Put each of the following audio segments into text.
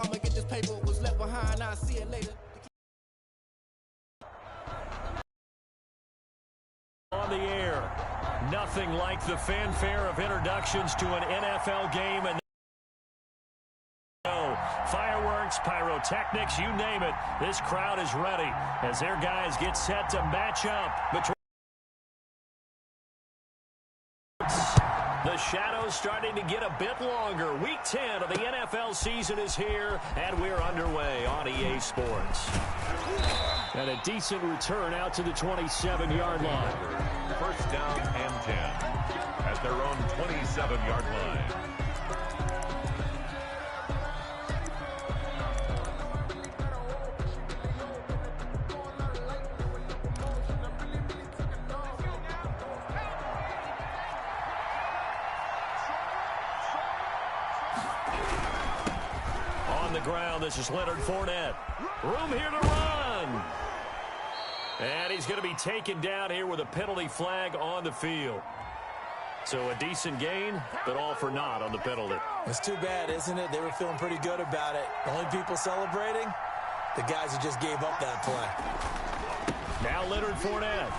I'ma get this paper, was left behind, I'll see it later. On the air, nothing like the fanfare of introductions to an NFL game. And fireworks, pyrotechnics, you name it, this crowd is ready as their guys get set to match up between. The shadows starting to get a bit longer. Week 10 of the NFL season is here, and we're underway on EA Sports. And a decent return out to the 27-yard line. First down and 10 at their own 27-yard line. On the ground, this is Leonard Fournette. Room here to run. And he's going to be taken down here with a penalty flag on the field. So a decent gain, but all for naught on the penalty. It's too bad, isn't it? They were feeling pretty good about it. The only people celebrating, the guys who just gave up that play. Now Leonard Fournette.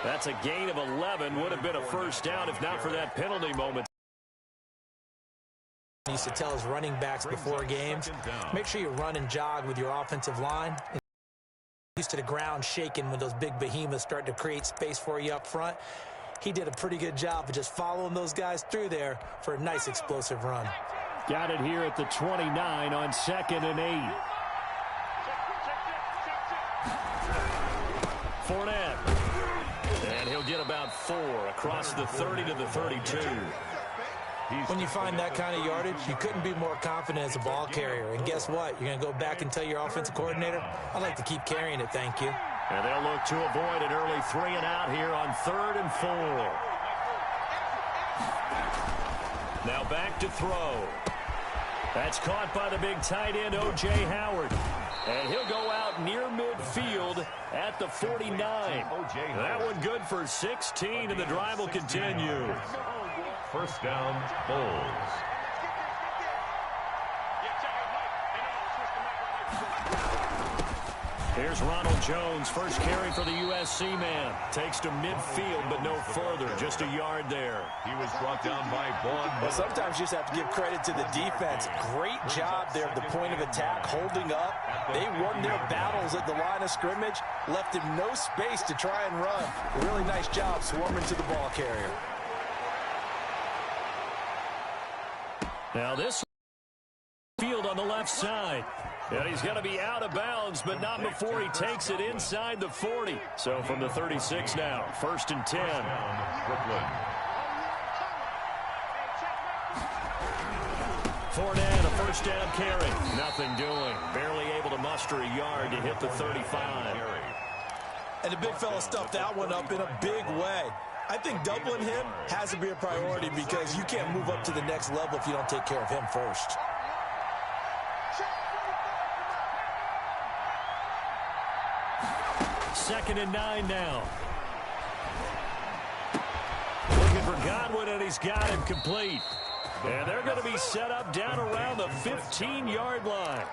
That's a gain of 11. Would have been a first down if not for that penalty moment. He used to tell his running backs before games, make sure you run and jog with your offensive line. Used to the ground shaking when those big behemoths start to create space for you up front. He did a pretty good job of just following those guys through there for a nice explosive run. Got it here at the 29 on 2nd and 8. Fournette. And he'll get about 4 across the 30 to the 32. When you find that kind of yardage, you couldn't be more confident as a ball carrier. And guess what? You're going to go back and tell your offensive coordinator, I'd like to keep carrying it, thank you. And they'll look to avoid an early 3 and out here on 3rd and 4. Now back to throw. That's caught by the big tight end, O.J. Howard. And he'll go out near midfield at the 49. That one good for 16, and the drive will continue. First down, Bulls. Here's Ronald Jones, first carry for the USC man. Takes to midfield, but no further, just a yard there. He was brought down by Vaughn. Well, sometimes you just have to give credit to the defense. Great job there at the point of attack, holding up. They won their battles at the line of scrimmage, left him no space to try and run. A really nice job swarming to the ball carrier. Now this field on the left side. And he's going to be out of bounds, but not before he takes it inside the 40. So from the 36 now, 1st and 10. Brooklyn. Fournette, a first down carry. Nothing doing. Barely able to muster a yard to hit the 35. And the big fella stuffed that one up in a big way. I think doubling him has to be a priority because you can't move up to the next level if you don't take care of him first. Second and 9 now. Looking for Godwin, and he's got him complete. And they're going to be set up down around the 15-yard line.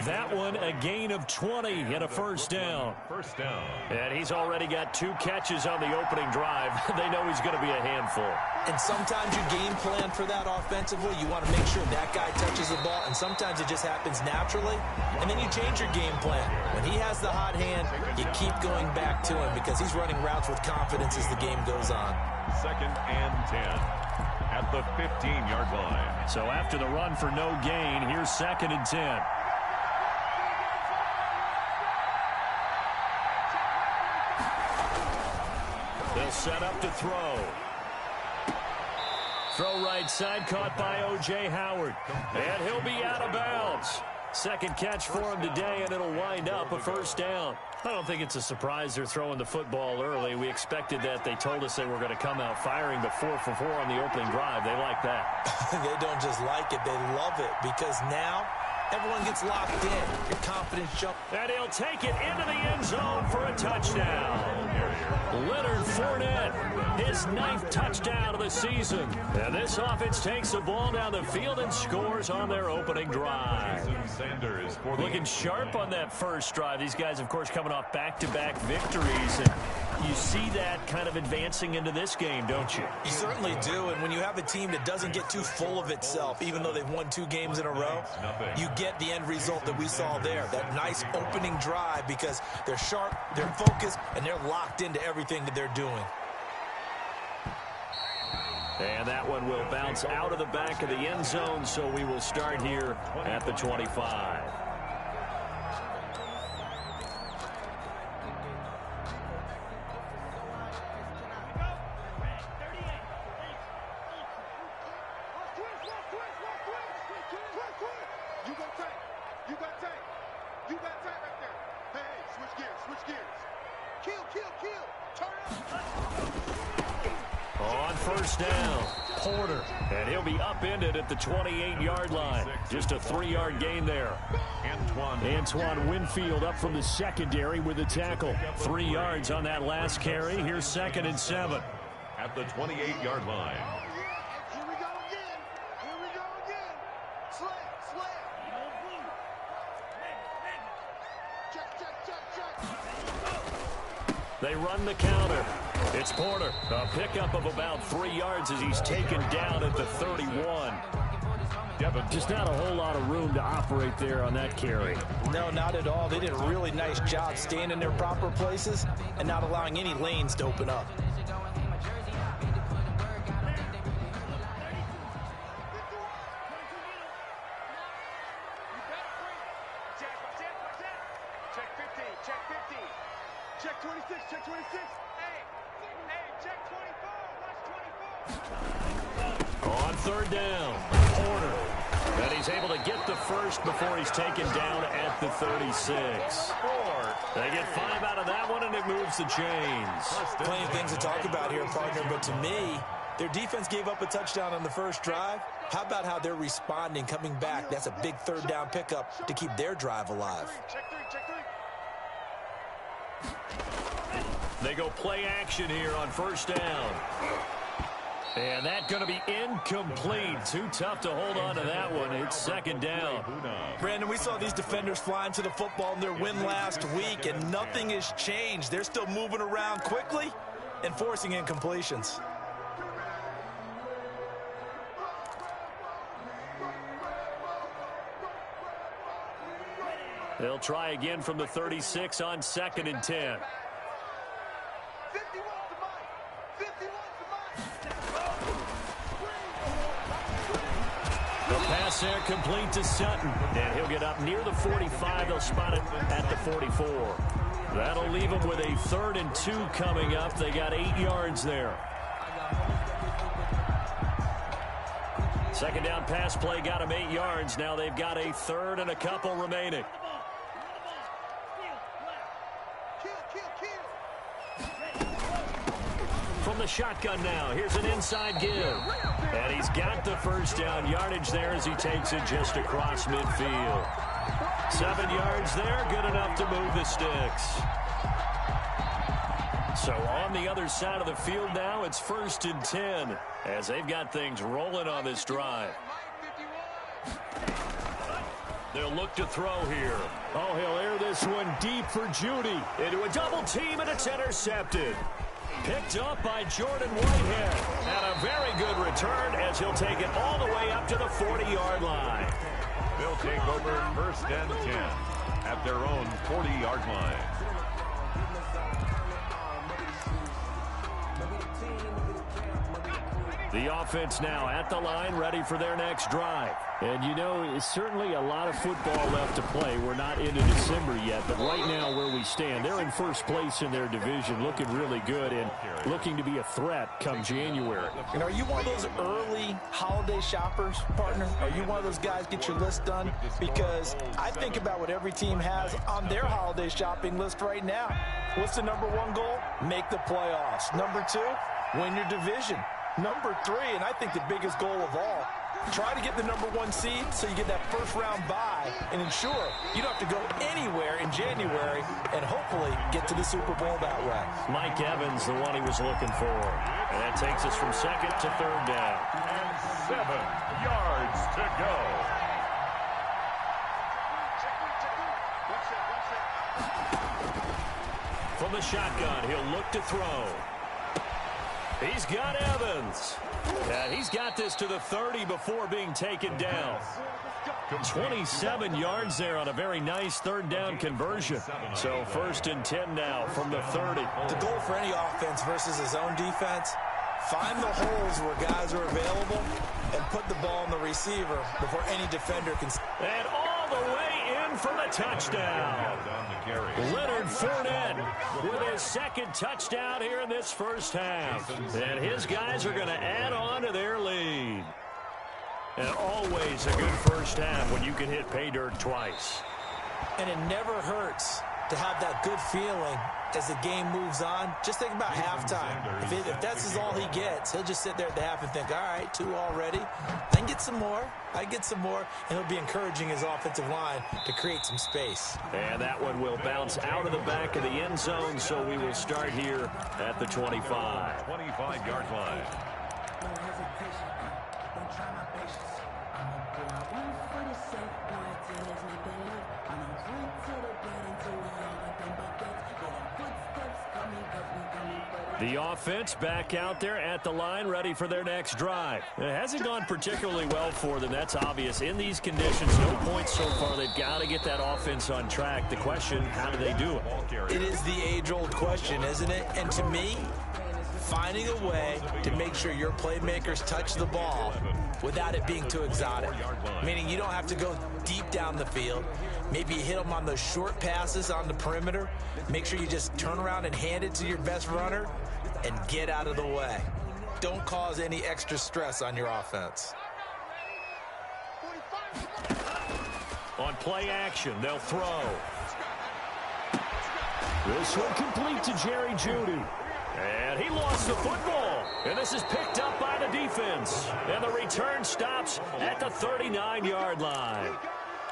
That one a gain of 20 and a first down. First down. And he's already got 2 catches on the opening drive. They know he's going to be a handful. And sometimes you game plan for that offensively. You want to make sure that guy touches the ball, and sometimes it just happens naturally. And then you change your game plan. When he has the hot hand, you keep going back to him because he's running routes with confidence as the game goes on. 2nd and 10 at the 15-yard line. So after the run for no gain, here's 2nd and 10. They'll set up to throw. Throw right side, caught by O.J. Howard. And he'll be out of bounds. Second catch for him today, and it'll wind up a first down. I don't think it's a surprise they're throwing the football early. We expected that. They told us they were going to come out firing, but 4 for 4 on the opening drive. They like that. They don't just like it. They love it because now everyone gets locked in. Your confidence jump. And he'll take it into the end zone for a touchdown. Leonard Fournette his 9th touchdown of the season. And this offense takes the ball down the field and scores on their opening drive. Looking sharp on that first drive. These guys, of course, coming off back-to-back victories. And you see that kind of advancing into this game, don't you? You certainly do. And when you have a team that doesn't get too full of itself, even though they've won 2 games in a row, you get the end result that we saw there. That nice opening drive because they're sharp, they're focused, and they're locked into everything that they're doing. And that one will bounce out of the back of the end zone, so we will start here at the 25. On first down, Porter, and he'll be upended at the 28-yard line. Just a 3-yard gain there. Antoine Winfield up from the secondary with the tackle. 3 yards on that last carry. Here's 2nd and 7. At the 28-yard line. Here we go again. Here we go again. Slam. Check. They run the counter. It's Porter. A pickup of about 3 yards as he's taken down at the 31. Just not a whole lot of room to operate there on that carry. No, not at all. They did a really nice job staying in their proper places and not allowing any lanes to open up. Check 26, check 26. Hey, check 24, watch 24. On 3rd down, Porter. And he's able to get the first before he's taken down at the 36. They get 5 out of that one, and it moves the chains. Plenty of things to talk about here, partner, but to me, their defense gave up a touchdown on the first drive. How about how they're responding, coming back? That's a big 3rd down pickup to keep their drive alive. Check 3. They go play action here on 1st down. And that's going to be incomplete. Too tough to hold on to that one. It's 2nd down. Brandon, we saw these defenders flying to the football in their win last week, and nothing has changed. They're still moving around quickly and forcing incompletions. They'll try again from the 36 on 2nd and 10. The pass there complete to Sutton. And he'll get up near the 45. They'll spot it at the 44. That'll leave them with a 3rd and 2 coming up. They got 8 yards there. 2nd down pass play got them 8 yards. Now they've got a 3rd and a couple remaining. From the shotgun now, here's an inside give. And he's got the 1st down yardage there as he takes it just across midfield. 7 yards there, good enough to move the sticks. So on the other side of the field now, it's 1st and 10 as they've got things rolling on this drive. They'll look to throw here. Oh, he'll air this one deep for Judy. Into a double team, and it's intercepted. Picked up by Jordan Whitehead. And a very good return as he'll take it all the way up to the 40-yard line. They'll take over 1st and 10 at their own 40-yard line. The offense now at the line, ready for their next drive. And, you know, it's certainly a lot of football left to play. We're not into December yet, but right now where we stand, they're in 1st place in their division, looking really good and looking to be a threat come January. And are you one of those early holiday shoppers, partner? Are you one of those guys get your list done? Because I think about what every team has on their holiday shopping list right now. What's the #1 goal? Make the playoffs. #2, win your division. #3, and I think the biggest goal of all, Try to get the #1 seed so you get that first-round bye and ensure you don't have to go anywhere in January and hopefully get to the Super Bowl that way. Mike Evans, the one he was looking for. And that takes us from second to third down. And 7 yards to go. From the shotgun, he'll look to throw. He's got Evans. And he's got this to the 30 before being taken down. 27 yards there on a very nice third down conversion. So 1st and 10 now from the 30. The goal for any offense versus his own defense, find the holes where guys are available and put the ball in the receiver before any defender can. And all the way in for the touchdown. Leonard Fournette with his second touchdown here in this first half. And his guys are going to add on to their lead. And always a good first half when you can hit pay dirt twice. And it never hurts to have that good feeling as the game moves on. Just think about halftime. If that's all he gets, he'll just sit there at the half and think, all right, 2 already. I can get some more. I get some more. And he'll be encouraging his offensive line to create some space. And that one will bounce out of the back of the end zone, so we will start here at the 25. 25-yard line. No hesitation. Don't try my patience. I'ma pull out one for the safe. Going till there's nothing left. I'ma drink to the blood until we all got them buckets. Yeah, them footsteps coming 'cause we coming for the. The offense back out there at the line, ready for their next drive. It hasn't gone particularly well for them. That's obvious. In these conditions, no points so far. They've got to get that offense on track. The question, how do they do it? It is the age-old question, isn't it? And to me, finding a way to make sure your playmakers touch the ball without it being too exotic. Meaning you don't have to go deep down the field. Maybe you hit them on those short passes on the perimeter. Make sure you just turn around and hand it to your best runner and get out of the way. Don't cause any extra stress on your offense. On play action, they'll throw. This one complete to Jerry Jeudy. And he lost the football. And this is picked up by the defense. And the return stops at the 39-yard line.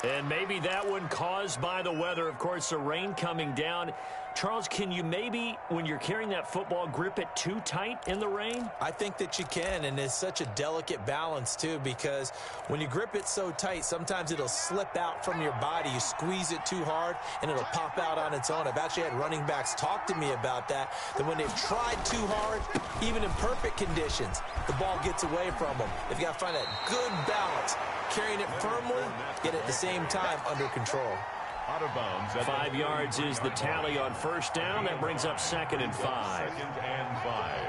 And maybe that one caused by the weather. Of course, the rain coming down. Charles, can you maybe, when you're carrying that football, grip it too tight in the rain? I think that you can, and it's such a delicate balance, too, because when you grip it so tight, sometimes it'll slip out from your body. You squeeze it too hard, and it'll pop out on its own. I've actually had running backs talk to me about that when they've tried too hard, even in perfect conditions, the ball gets away from them. They've got to find that good balance, carrying it firmly, yet at the same time under control. Out of bounds. 5 yards is the tally on first down. That brings up 2nd and 5. 2nd and 5.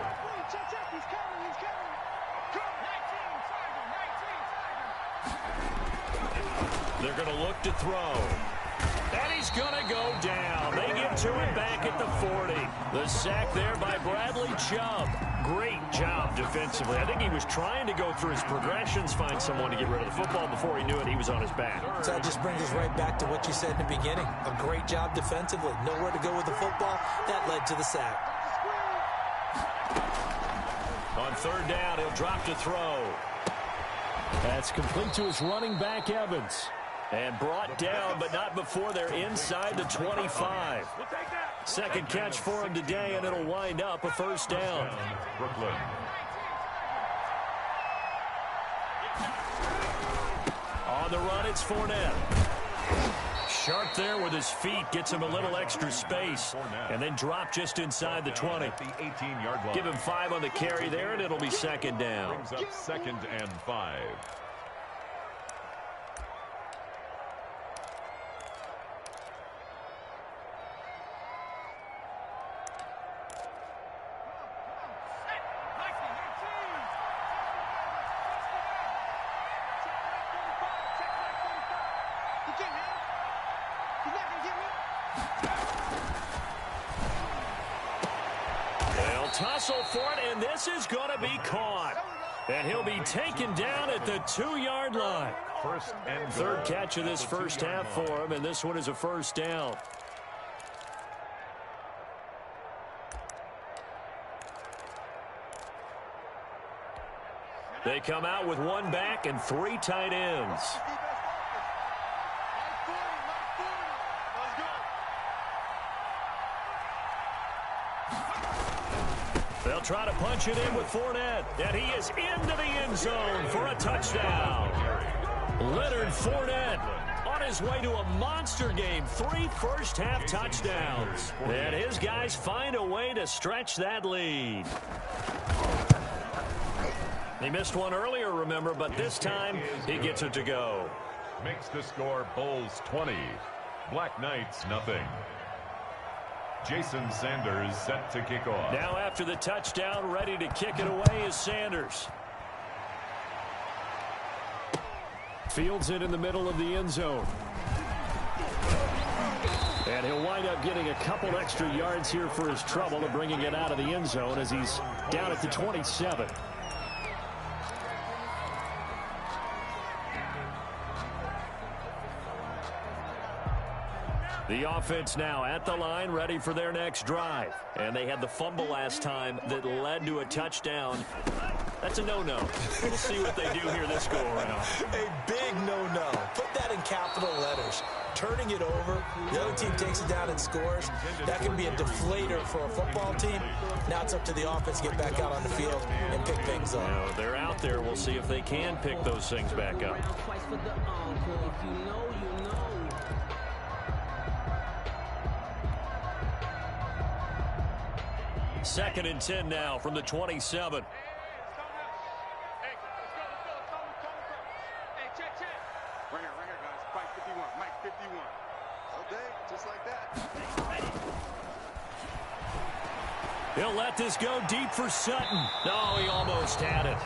They're going to look to throw. And he's going to go down. They get to it back at the 40. The sack there by Bradley Chubb. Great job defensively. I think he was trying to go through his progressions, find someone to get rid of the football. Before he knew it, he was on his back. So that just brings us right back to what you said in the beginning. A great job defensively. Nowhere to go with the football. That led to the sack. On 3rd down, he'll drop to throw. That's complete to his running back, Evans. And brought down, but not before they're inside the 25. Second catch for him today, and it'll wind up a first down. Brooklyn. On the run, it's Fournette. Sharp there with his feet, gets him a little extra space, and then drop just inside the 20. At the 18-yard line. Give him 5 on the carry there, and it'll be 2nd down. Brings up 2nd and 5. They'll tussle for it, and this is going to be caught. And he'll be taken down at the 2-yard line. 1st and 3rd catch of this first half for him, and this one is a first down. They come out with one back and three tight ends. They'll try to punch it in with Fournette, and he is into the end zone for a touchdown. Leonard Fournette on his way to a monster game, 3 first-half touchdowns. And his guys find a way to stretch that lead. He missed one earlier, remember, but this time he gets it to go. Makes the score Bulls 20, Black Knights nothing. Jason Sanders set to kick off. Now after the touchdown, ready to kick it away is Sanders. Fields it in the middle of the end zone. And he'll wind up getting a couple extra yards here for his trouble of bringing it out of the end zone as he's down at the 27. The offense now at the line, ready for their next drive. And they had the fumble last time that led to a touchdown. That's a no-no. We'll see what they do here this go-around. A big no-no. Put that in capital letters. Turning it over, the other team takes it down and scores. That can be a deflator for a football team. Now it's up to the offense to get back out on the field and pick things up. No, they're out there. We'll see if they can pick those things back up. Second and 10 now from the 27. He'll let this go deep for Sutton. No, he almost had it.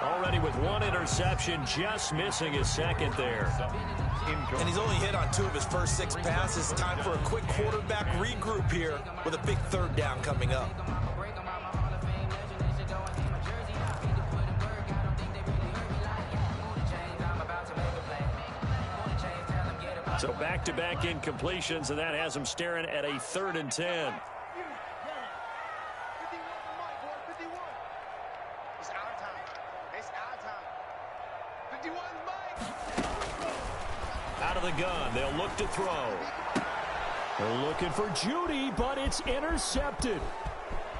Already with one interception, just missing his second there. And he's only hit on 2 of his first 6 passes. Time for a quick quarterback regroup here with a big third down coming up. So back-to-back incompletions, and that has him staring at a 3rd and 10. Out of the gun, they'll look to throw. They're looking for Judy, but it's intercepted.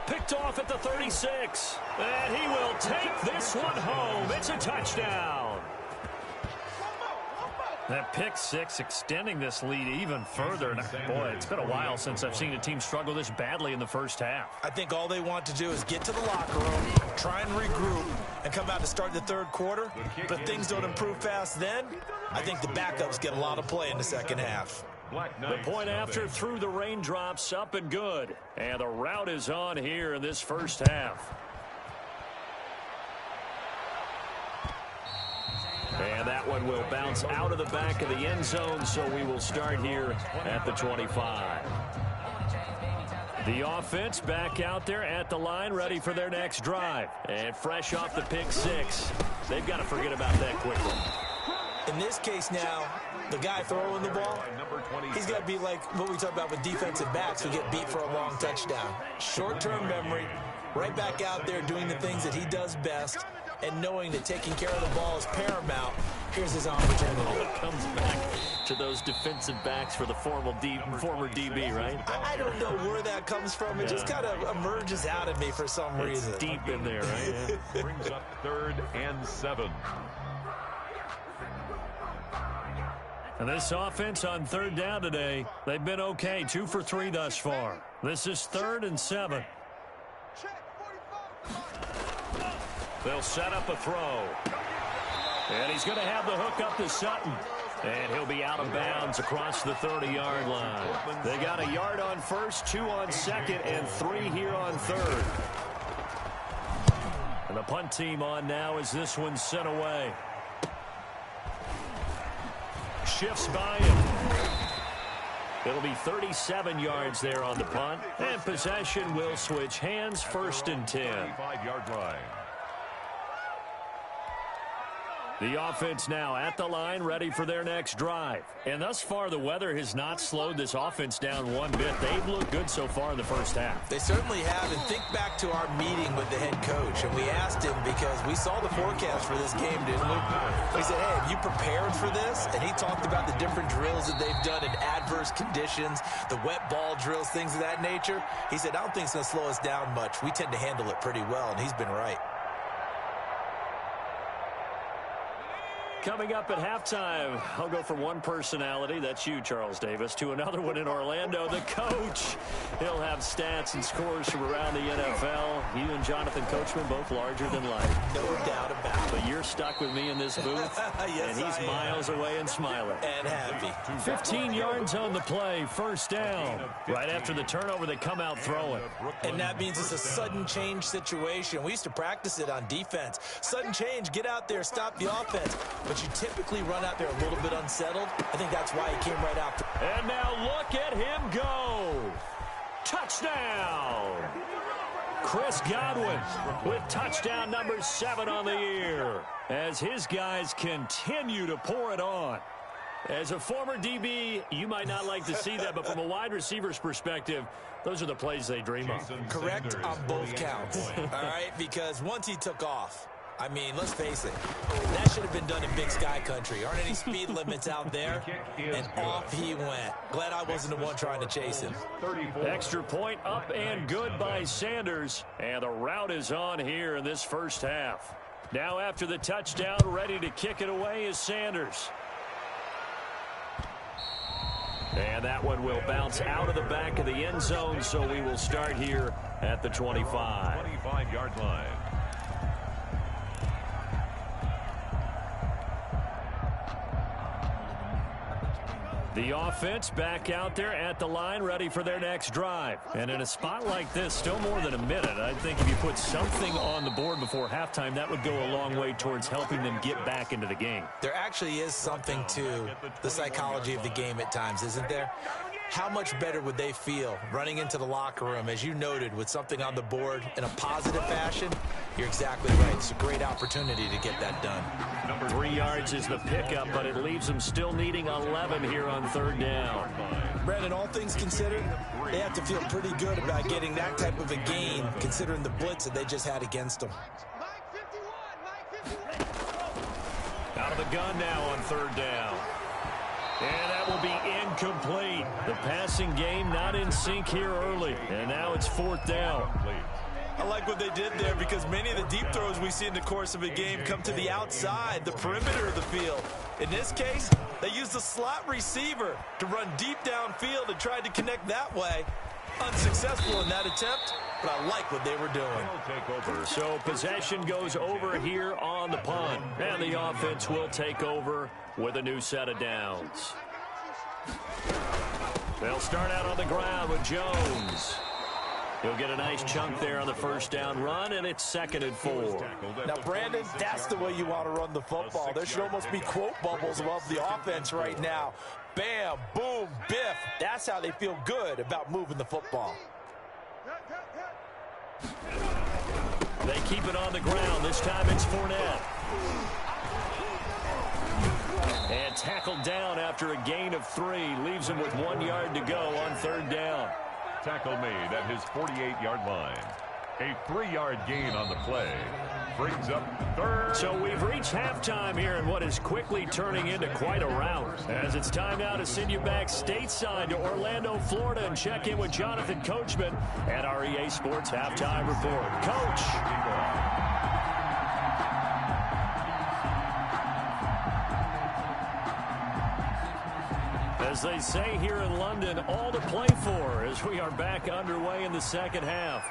Picked off at the 36. And he will take this one home. It's a touchdown. That pick 6 extending this lead even further. And boy, it's been a while since I've seen a team struggle this badly in the first half. I think all they want to do is get to the locker room, try and regroup, and come out to start the third quarter. But if things don't improve fast then, I think the backups get a lot of play in the second half. The point after through the raindrops, up and good. And the route is on here in this first half. And that one will bounce out of the back of the end zone, so we will start here at the 25. The offense back out there at the line, ready for their next drive. And fresh off the pick 6, they've got to forget about that quickly. In this case now, the guy throwing the ball, he's got to be like what we talk about with defensive backs who get beat for a long touchdown. Short-term memory, right back out there doing the things that he does best, and knowing that taking care of the ball is paramount. Here's his opportunity. It comes back to those defensive backs for the former DB, right? I don't know where that comes from. It just kind of emerges out of me for some reason. It's deep in there, right? Yeah. Brings up 3rd and 7. And this offense on 3rd down today, they've been okay. 2 for 3 thus far. This is 3rd and 7. They'll set up a throw. And he's going to have the hook up to Sutton. And he'll be out of bounds across the 30-yard line. They got a yard on first, 2 on second, and 3 here on third. And the punt team on now as this one's sent away. Shifts by him. It'll be 37 yards there on the punt. And possession will switch hands, 1st and 10. 5-yard line. The offense now at the line, ready for their next drive. And thus far, the weather has not slowed this offense down one bit. They've looked good so far in the first half. They certainly have. And think back to our meeting with the head coach. And we asked him, because we saw the forecast for this game, didn't we? We said, hey, have you prepared for this? And he talked about the different drills that they've done in adverse conditions, the wet ball drills, things of that nature. He said, I don't think it's going to slow us down much. We tend to handle it pretty well, and he's been right. Coming up at halftime, I'll go from one personality, that's you, Charles Davis, to another one in Orlando, the coach. He'll have stats and scores from around the NFL. You and Jonathan Coachman, both larger than life. No doubt about it. But you're stuck with me in this booth, yes, and he's miles away and smiling. And happy. 15 yards on the play, first down. Right after the turnover, they come out throwing. And that means it's a sudden change situation. We used to practice it on defense. Sudden change, get out there, stop the offense. But you typically run out there a little bit unsettled. I think that's why he came right out. And now look at him go. Touchdown. Chris Godwin with touchdown number 7 on the year as his guys continue to pour it on. As a former DB, you might not like to see that, but from a wide receiver's perspective, those are the plays they dream of. Correct on both counts. All right, because once he took off, I mean, let's face it, that should have been done in Big Sky country. Aren't any speed limits out there? And off he went. Glad I wasn't the one trying to chase him. Extra point up and good by Sanders. And the route is on here in this first half. Now after the touchdown, ready to kick it away is Sanders. And that one will bounce out of the back of the end zone, so we will start here at the 25. 25-yard line. The offense back out there at the line, ready for their next drive. And in a spot like this, still more than a minute, I think if you put something on the board before halftime, that would go a long way towards helping them get back into the game. There actually is something to the psychology of the game at times, isn't there? How much better would they feel running into the locker room, as you noted, with something on the board in a positive fashion? You're exactly right. It's a great opportunity to get that done. 3 yards is the pickup, but it leaves them still needing 11 here on third down. Brandon, all things considered, they have to feel pretty good about getting that type of a gain, considering the blitz that they just had against them. Out of the gun now on third down. And that will be incomplete. The passing game not in sync here early. And now it's fourth down. I like what they did there, because many of the deep throws we see in the course of a game come to the outside, the perimeter of the field. In this case, they used the slot receiver to run deep downfield and tried to connect that way. Unsuccessful in that attempt, but I like what they were doing. So possession goes over here on the punt. And the offense will take over with a new set of downs. They'll start out on the ground with Jones. He'll get a nice chunk there on the first down run, and it's 2nd and 4. Now, Brandon, that's the way you want to run the football. There should almost be quote bubbles above the offense right now. Bam, boom, biff. That's how they feel good about moving the football. They keep it on the ground. This time it's Fournette. And tackled down after a gain of 3. Leaves him with 1 yard to go on third down. Tackle made at his 48-yard line. A 3-yard gain on the play. Brings up third. So we've reached halftime here in what is quickly turning into quite a rout. As it's time now to send you back stateside to Orlando, Florida, and check in with Jonathan Coachman at our EA Sports Halftime Report. Coach. As they say here in London, all to play for as we are back underway in the second half.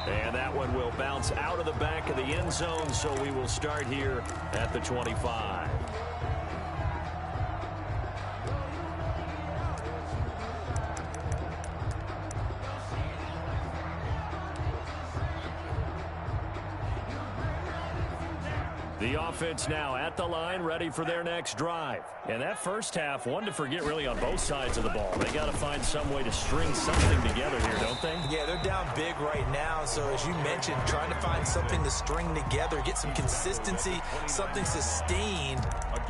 And that one will bounce out of the back of the end zone, so we will start here at the 25. The offense now at the line, ready for their next drive. And that first half, one to forget really on both sides of the ball. They got to find some way to string something together here, don't they? Yeah, they're down big right now. So as you mentioned, trying to find something to string together, get some consistency, something sustained,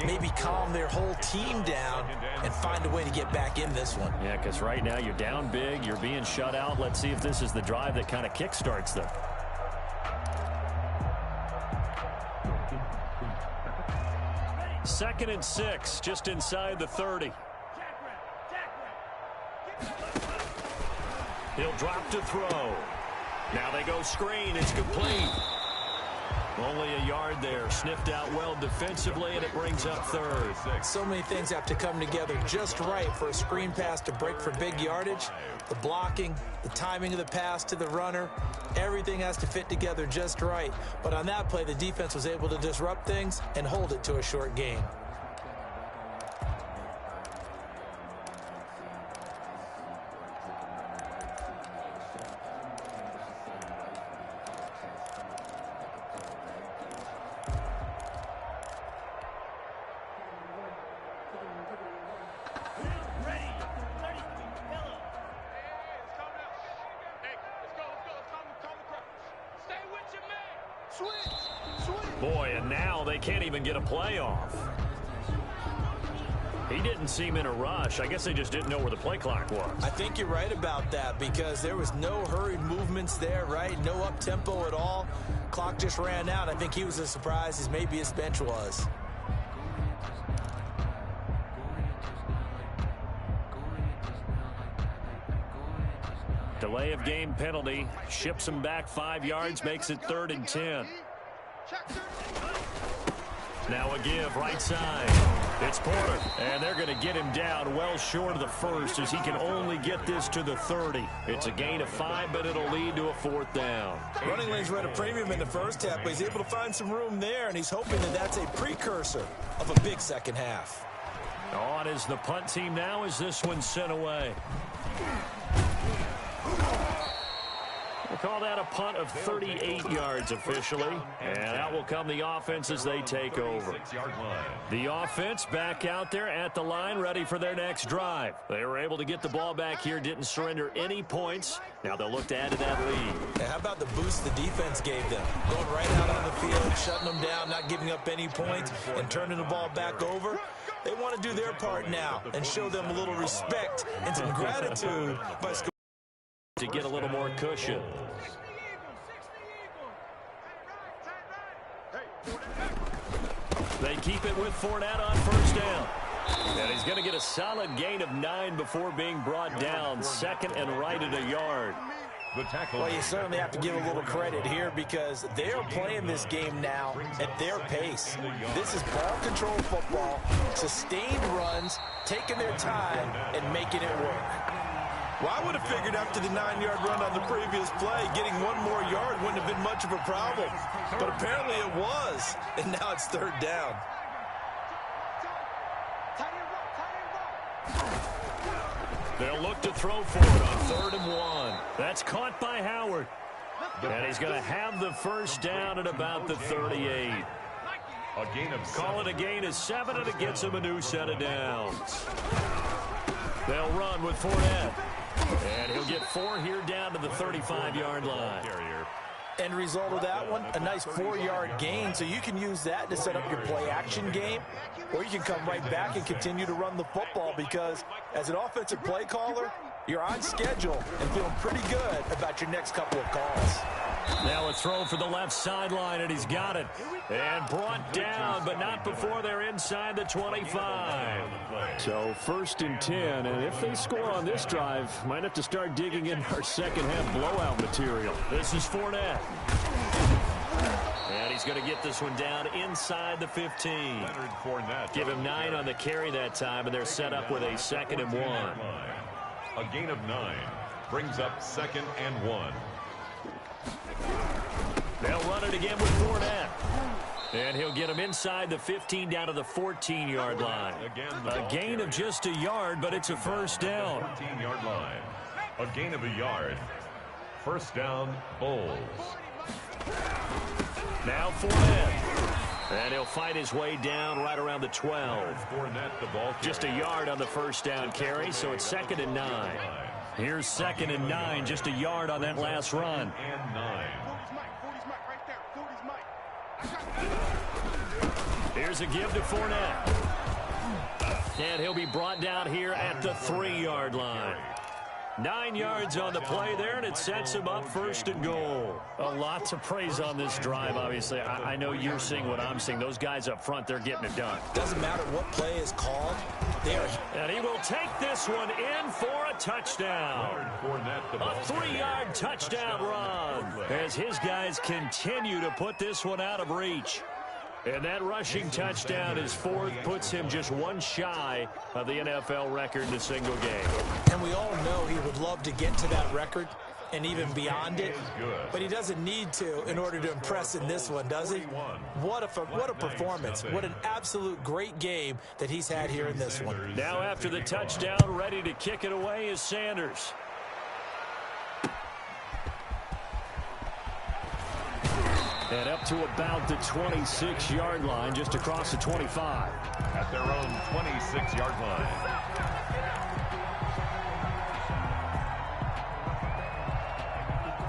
maybe calm their whole team down and find a way to get back in this one. Yeah, because right now you're down big, you're being shut out. Let's see if this is the drive that kind of kickstarts them. Second and 6, just inside the 30. He'll drop to throw. Now they go screen. It's complete. Only a yard there. Sniffed out well defensively, and it brings up third. So many things have to come together just right for a screen pass to break for big yardage. The blocking, the timing of the pass to the runner, everything has to fit together just right. But on that play, the defense was able to disrupt things and hold it to a short gain. Boy, and now they can't even get a play off. He didn't seem in a rush. I guess they just didn't know where the play clock was. I think you're right about that because there was no hurried movements there, right? No up-tempo at all. Clock just ran out. I think he was as surprised as maybe his bench was. Delay of game penalty. Ships him back 5 yards, makes it 3rd and 10. Now a give right side. It's Porter, and they're going to get him down well short of the first as he can only get this to the 30. It's a gain of 5, but it'll lead to a 4th down. Running lanes were at a premium in the first half, but he's able to find some room there, and he's hoping that that's a precursor of a big second half. On is the punt team now as this one's sent away. We'll call that a punt of 38 yards officially. And out will come the offense as they take over. The offense back out there at the line, ready for their next drive. They were able to get the ball back here, didn't surrender any points. Now they'll look to add to that lead. And how about the boost the defense gave them? Going right out on the field, shutting them down, not giving up any points, and turning the ball back over. They want to do their part now and show them a little respect and some gratitude by scoring. To get a little more cushion. They keep it with Fournette on first down. And he's going to get a solid gain of 9 before being brought down. 2nd and right at a yard. Well, you certainly have to give a little credit here because they're playing this game now at their pace. This is ball control football, sustained runs, taking their time, and making it work. Well, I would have figured after the 9-yard run on the previous play, getting 1 more yard wouldn't have been much of a problem. But apparently it was, and now it's 3rd down. They'll look to throw for it on 3rd and 1. That's caught by Howard. And he's going to have the first down at about the 38. Call it a gain of 7, and it gets him a new set of downs. They'll run with Fournette. And he'll get 4 here down to the 35-yard line. End result of that one, a nice 4-yard gain, so you can use that to set up your play-action game, or you can come right back and continue to run the football because as an offensive play caller, you're on schedule and feeling pretty good about your next couple of calls. Now a throw for the left sideline, and he's got it. And brought down, but not before they're inside the 25. So 1st and 10, and if they score on this drive, might have to start digging in our second-half blowout material. This is Fournette. And he's going to get this one down inside the 15. Give him 9 on the carry that time, and they're set up with a 2nd and 1. A gain of 9 brings up 2nd and 1. They'll run it again with Fournette. And he'll get him inside the 15 down to the 14-yard line. A gain of just a yard, but it's a first down. 14-yard line. A gain of a yard. First down, Bulls. Now Fournette. And he'll fight his way down right around the 12. Just a yard on the first down carry, so it's 2nd and 9. Here's 2nd and 9, just a yard on that last run. Here's a give to Fournette. And he'll be brought down here at the 3-yard line. 9 yards on the play there, and it sets him up 1st and goal. A lot to praise on this drive, obviously. I know you're seeing what I'm seeing. Those guys up front, they're getting it done. Doesn't matter what play is called. And he will take this one in for a touchdown. A 3-yard touchdown run as his guys continue to put this one out of reach. And that rushing touchdown is 4th, puts him just one shy of the NFL record in a single game. And we all know he would love to get to that record and even beyond it, but he doesn't need to in order to impress in this one, does he? What a performance. What an absolute great game that he's had here in this one. Now after the touchdown, ready to kick it away is Sanders. And up to about the 26-yard line, just across the 25. At their own 26-yard line.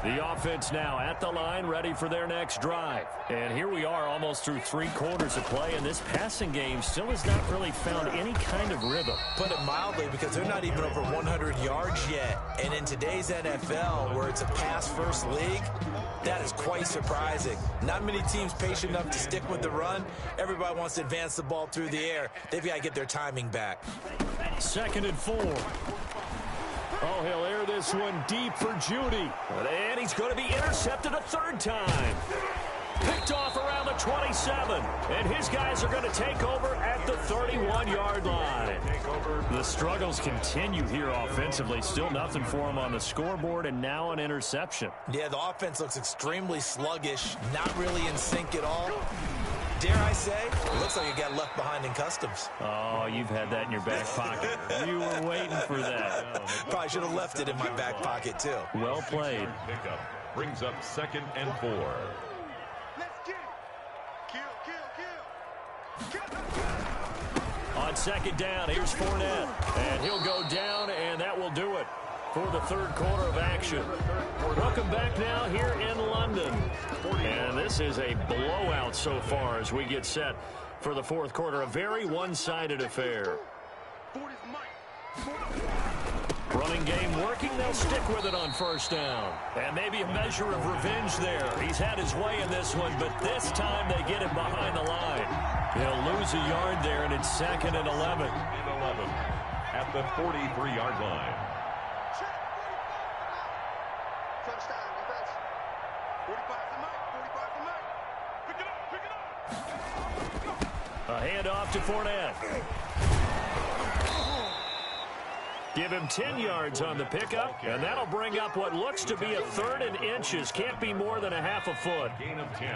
The offense now at the line, ready for their next drive. And here we are almost through 3 quarters of play, and this passing game still has not really found any kind of rhythm. Put it mildly, because they're not even over 100 yards yet. And in today's NFL, where it's a pass-first league, that is quite surprising. Not many teams patient enough to stick with the run. Everybody wants to advance the ball through the air. They've got to get their timing back. 2nd and 4. Oh, he'll air this one deep for Judy. And he's going to be intercepted a 3rd time. Picked off around the 27. And his guys are going to take over at the 31-yard line. The struggles continue here offensively. Still nothing for him on the scoreboard, and now an interception. Yeah, the offense looks extremely sluggish, not really in sync at all. Dare I say, it looks like you got left behind in customs. Oh, you've had that in your back pocket. You were waiting for that. Probably should have left it in my back pocket, too. Well played. Pickup brings up 2nd and 4. Let's get it. Kill. On 2nd down, here's Fournette. And he'll go down, and that will do it for the 3rd quarter of action. Welcome back now here in London. And this is a blowout so far as we get set for the 4th quarter. A very one-sided affair. Running game working. They'll stick with it on 1st down. And maybe a measure of revenge there. He's had his way in this one, but this time they get him behind the line. He'll lose a yard there, and it's 2nd and 11. At the 43-yard line. A handoff to Fournette. Give him 10 yards on the pickup, and that'll bring up what looks to be a 3rd and inches. Can't be more than a half a foot. Gain of 10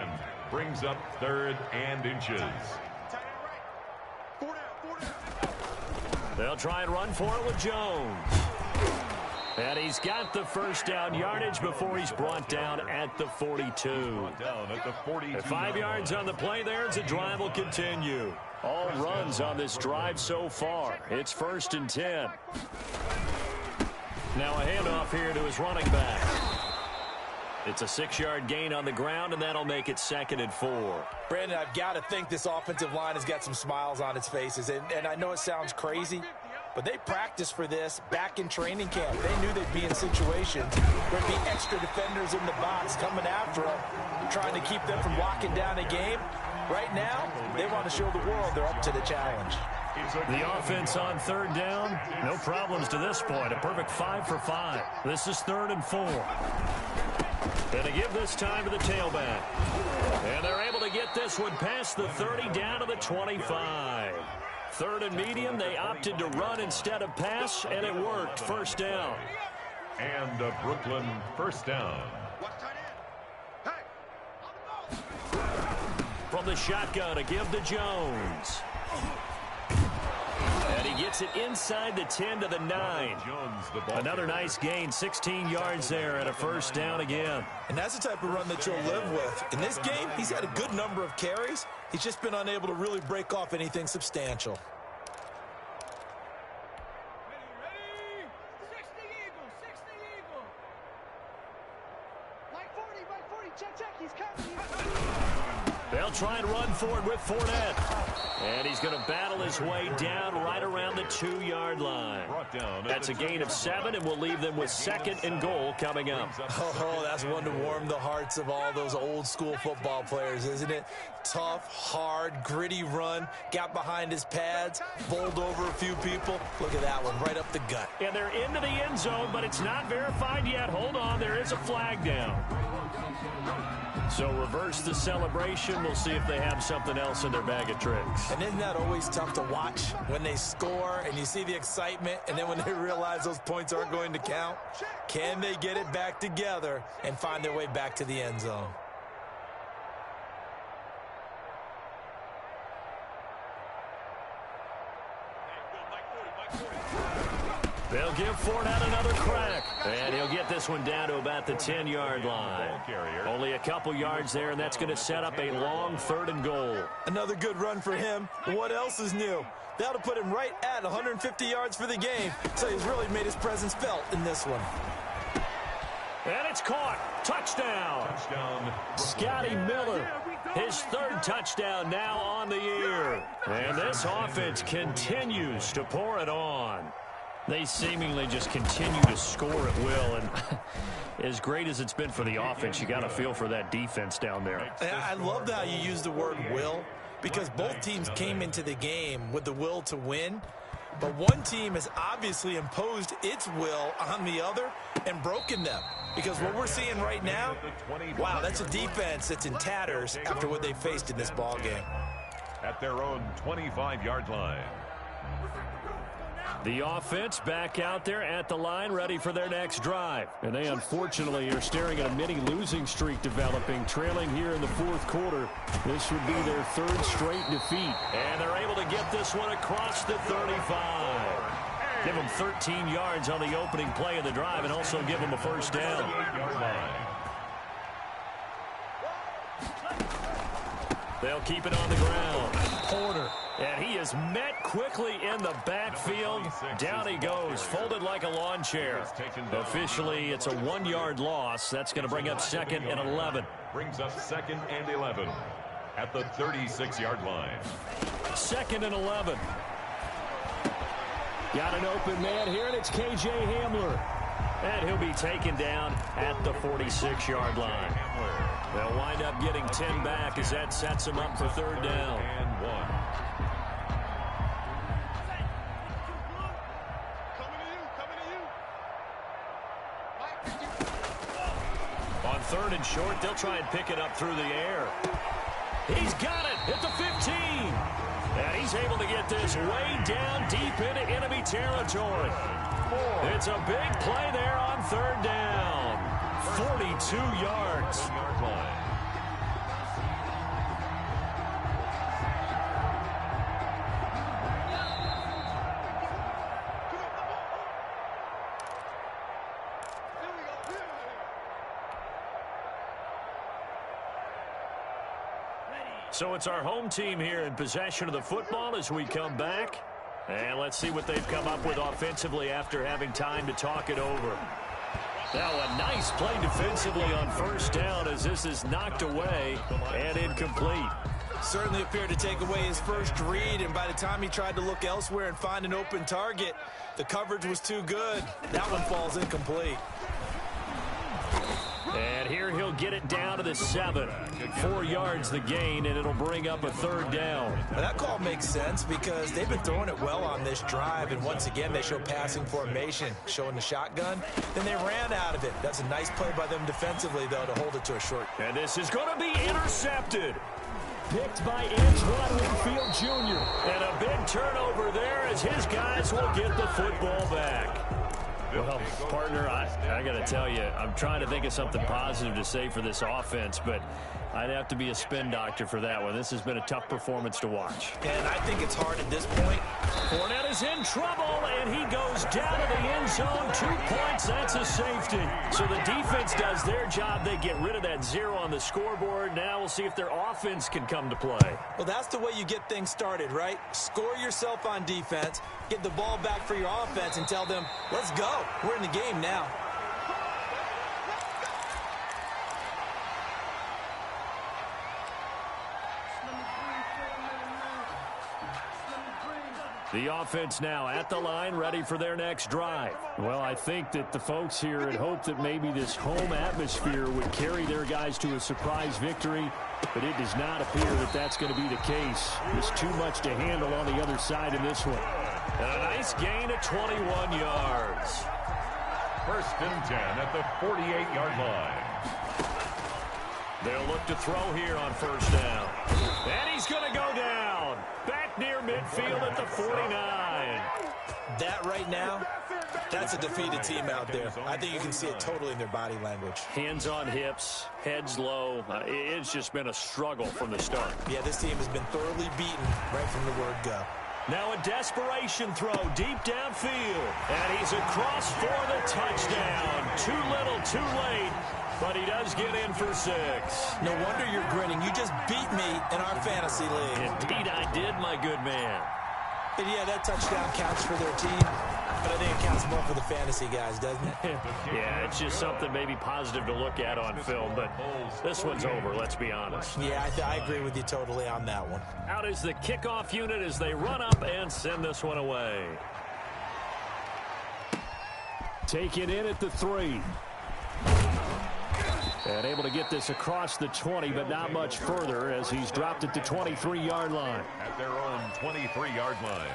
brings up 3rd and inches. They'll try and run for it with Jones. And he's got the 1st down yardage before he's brought down at the 42. At 5 yards on the play there, as the drive will continue. All runs on this drive so far. It's 1st and 10. Now a handoff here to his running back. It's a 6-yard gain on the ground, and that'll make it 2nd and 4. Brandon, I've got to think this offensive line has got some smiles on its faces. And I know it sounds crazy, but they practiced for this back in training camp. They knew they'd be in situations where there'd be extra defenders in the box coming after them, trying to keep them from locking down a game. Right now, they want to show the world they're up to the challenge. The offense on 3rd down, no problems to this point. A perfect 5 for 5. This is 3rd and 4. And to give this time to the tailback. And they're able to get this one past the 30 down to the 25. 3rd and medium, they opted to run instead of pass, and it worked. 1st down. And a Brooklyn 1st down. From the shotgun, a give to Jones. And he Gets it inside the 10 to the 9. Another nice gain, 16 yards there and a first down again. And that's the type of run that you'll live with. In this game, he's had a good number of carries. He's just been unable to really break off anything substantial. They'll try and run for it with Fournette. And he's going to battle his way down right around the 2-yard line. That's a gain of 7, and we'll leave them with 2nd and goal coming up. Oh, that's one to warm the hearts of all those old-school football players, isn't it? Tough, hard, gritty run. Got behind his pads, bowled over a few people. Look at that one, right up the gut. And they're into the end zone, but it's not verified yet. Hold on, there is a flag down. So reverse the celebration. We'll see if they have something else in their bag of tricks. And isn't that always tough to watch when they score and you see the excitement, and then when they realize those points aren't going to count? Can they get it back together and find their way back to the end zone? They'll give Fournette another crack. And he'll get this one down to about the 10-yard line. Only a couple yards there, and that's going to set up a long 3rd and goal. Another good run for him. What else is new? That'll put him right at 150 yards for the game. So he's really made his presence felt in this one. And it's caught. Touchdown. Scotty Miller. His 3rd touchdown now on the year. And this offense continues to pour it on. They seemingly just continue to score at will, and as great as it's been for the offense, you got to feel for that defense down there. I love how you use the word will, because both teams came into the game with the will to win, but one team has obviously imposed its will on the other and broken them. Because what we're seeing right now, wow, that's a defense that's in tatters after what they faced in this ball game. At their own 25-yard line. The offense back out there at the line, ready for their next drive. And they unfortunately are staring at a mini-losing streak developing, trailing here in the 4th quarter. This would be their 3rd straight defeat. And they're able to get this one across the 35. Give them 13 yards on the opening play of the drive and also give them a first down. They'll keep it on the ground. Porter. And he is met quickly in the backfield. Down he goes, folded like a lawn chair. Officially, it's a 1-yard loss. That's going to bring up 2nd and 11. Brings up 2nd and 11 at the 36-yard line. 2nd and 11. Got an open man here, and it's K.J. Hamler. And he'll be taken down at the 46-yard line. They'll wind up getting 10 back as that sets them up for 3rd down. And 1. On 3rd and short, they'll try and pick it up through the air. He's got it at the 15. And he's able to get this way down deep into enemy territory. It's a big play there on 3rd down. 42 yards. So it's our home team here in possession of the football as we come back. And let's see what they've come up with offensively after having time to talk it over. Now a nice play defensively on 1st down as this is knocked away and incomplete. Certainly appeared to take away his first read, and by the time he tried to look elsewhere and find an open target, the coverage was too good. That one falls incomplete. And here he'll get it down to the 7. 4 yards the gain, and it'll bring up a 3rd down. Well, that call makes sense because they've been throwing it well on this drive, and once again they show passing formation, showing the shotgun. Then they ran out of it. That's a nice play by them defensively, though, to hold it to a short. And this is going to be intercepted. Picked by Antoine Winfield Jr. And a big turnover there as his guys will get the football back. Well, partner, I got to tell you, I'm trying to think of something positive to say for this offense, but I'd have to be a spin doctor for that one. This has been a tough performance to watch. And I think it's hard at this point. Fournette is in trouble, and he goes down to the end zone. 2 points, that's a safety. So the defense does their job. They get rid of that 0 on the scoreboard. Now we'll see if their offense can come to play. Well, that's the way you get things started, right? Score yourself on defense, get the ball back for your offense, and tell them, let's go. We're in the game now. The offense now at the line, ready for their next drive. Well, I think that the folks here had hoped that maybe this home atmosphere would carry their guys to a surprise victory, but it does not appear that that's going to be the case. There's too much to handle on the other side in this one. And a nice gain of 21 yards. 1st and 10 at the 48-yard line. They'll look to throw here on 1st down. And he's going to go down. Back near midfield at the 49. That right now, that's a defeated team out there. I think you can see it totally in their body language. Hands on hips, heads low. It's just been a struggle from the start. Yeah, this team has been thoroughly beaten right from the word go. Now a desperation throw deep downfield. And he's across for the touchdown. Too little, too late. But he does get in for 6. No wonder you're grinning. You just beat me in our fantasy league. Indeed I did, my good man. And yeah, that touchdown counts for their team, but I think it counts more for the fantasy guys, doesn't it? Yeah, it's just something maybe positive to look at on film, but this one's over, let's be honest. Yeah, I agree with you totally on that one. Out is the kickoff unit as they run up and send this one away. Take it in at the 3. And able to get this across the 20, but not much further as he's dropped at the 23-yard line. At their own 23-yard line.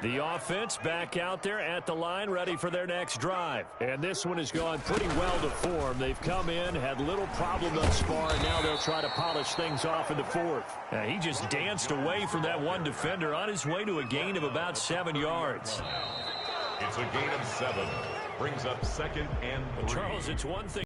The offense back out there at the line, ready for their next drive. And this one has gone pretty well to form. They've come in, had little problem thus far, and now they'll try to polish things off in the 4th. He just danced away from that one defender on his way to a gain of about 7 yards. It's a gain of 7. Brings up 2nd and 3. Charles, it's one thing.